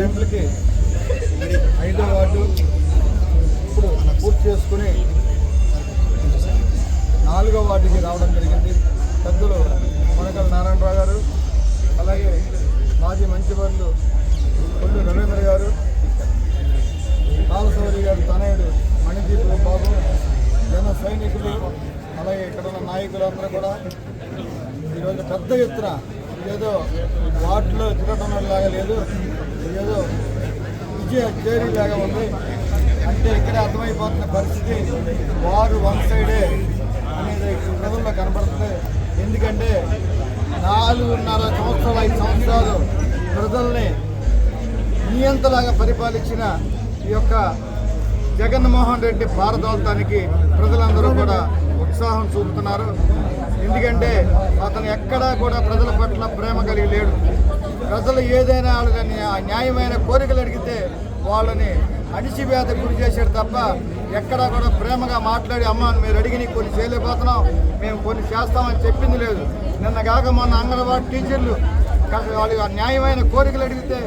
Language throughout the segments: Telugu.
గంటలకి 5వ వార్డు ఇప్పుడు పూర్తి చేసుకుని 4వ వార్డుకి రావడం జరిగింది. పెద్దలు కొనకల నారాయణరావు గారు, అలాగే మాజీ మంత్రివర్యులు కొల్లు రవీంద్ర గారు, బాలశౌరి గారు తనయుడు మణిదీప్ బాబు, జన సైనికులు, అలాగే ఇక్కడ ఉన్న నాయకులందరూ కూడా ఈరోజు పెద్ద ఎత్తున ఏదో వార్డులో తిరగడం లాగా లేదు, ఏదో విజయ చేరిలాగా ఉంది. అంటే ఇక్కడే అర్థమైపోతున్న పరిస్థితి వారు వన్ సైడే అనేది ప్రజల్లో కనపడుతుంది. ఎందుకంటే 4.5 సంవత్సరాలు 5 సంవత్సరాలు ప్రజల్ని నియంతలాగా పరిపాలించిన ఈ యొక్క జగన్మోహన్ రెడ్డి పారదోలటానికి ప్రజలందరూ కూడా ఉత్సాహం చూపుతున్నారు. ఎందుకంటే అతను ఎక్కడా కూడా ప్రజల పట్ల ప్రేమ కలిగి లేడు. ప్రజలు ఏదైనా వాళ్ళని న్యాయమైన కోరికలు అడిగితే వాళ్ళని అణిచివేత గురి చేశాడు తప్ప ఎక్కడా కూడా ప్రేమగా మాట్లాడి అమ్మ మీరు అడిగి కొన్ని చేయలేకపోతున్నాం, మేము కొన్ని చేస్తామని చెప్పింది లేదు. నిన్న కాక మొన్న అంగన్వాడీ టీచర్లు వాళ్ళు న్యాయమైన కోరికలు అడిగితే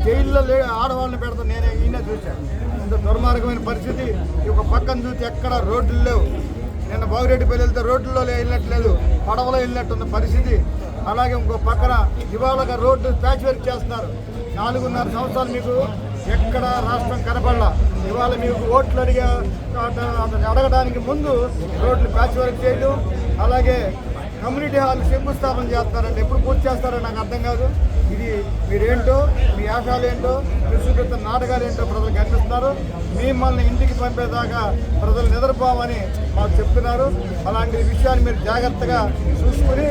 జైల్లో ఆడవాళ్ళని పెడతాం నేను ఈయన చూశాను. ఇంత దుర్మార్గమైన పరిస్థితి. ఒక పక్కన చూస్తే ఎక్కడ రోడ్లు లేవు. నిన్న బావిరెడ్డిపల్లి వెళ్తే రోడ్లలో వెళ్ళట్లేదు, పడవలో వెళ్ళినట్టున్న పరిస్థితి. అలాగే ఇంకో పక్కన ఇవాళ రోడ్డు ప్యాచ్ వర్క్ చేస్తున్నారు. 4.5 సంవత్సరాలు మీకు ఎక్కడ రాష్ట్రం కనపడలా. ఇవాళ మీకు ఓట్లు అడగడానికి ముందు రోడ్లు ప్యాచ్ వర్క్ చేయడం, అలాగే కమ్యూనిటీ హాల్ శంకుస్థాపన చేస్తారంటే ఎప్పుడు పూర్తి చేస్తారో నాకు అర్థం కాదు. ఇది మీరేంటో, మీ ఆశాలు ఏంటో, మీరు చూపిస్తున్న నాటకాలు ఏంటో ప్రజలు గమనిస్తున్నారు. మిమ్మల్ని ఇంటికి పంపేదాకా ప్రజలు నిద్రపోవని మాకు చెప్తున్నారు. అలాంటి విషయాన్ని మీరు జాగ్రత్తగా చూసుకుని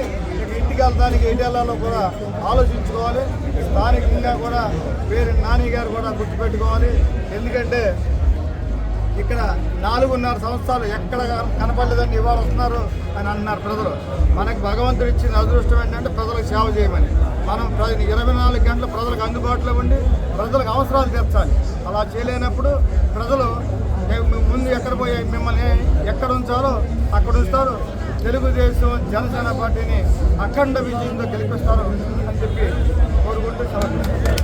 ఇంటికి వెళ్ళడానికి ఏరియాలలో కూడా ఆలోచించుకోవాలి. స్థానికంగా కూడా పేరు నాని గారు కూడా గుర్తుపెట్టుకోవాలి. ఎందుకంటే ఇక్కడ 4.5 సంవత్సరాలు ఎక్కడ కనపడలేదని ఇవాళ వస్తున్నారు అని అన్నారు ప్రజలు. మనకు భగవంతుడు ఇచ్చిన అదృష్టం ఏంటంటే ప్రజలకు సేవ చేయమని. మనం 24 గంటలు ప్రజలకు అందుబాటులో ఉండి ప్రజలకు అవసరాలు తీర్చాలి. అలా చేయలేనప్పుడు ప్రజలు ముందు ఎక్కడ పోయి మిమ్మల్ని ఎక్కడ ఉంచాలో అక్కడ ఉంచుతారు. తెలుగుదేశం జనసేన పార్టీని అఖండ విజయంతో గెలిపిస్తారు అని చెప్పి కోరుకుంటూ సెలవు.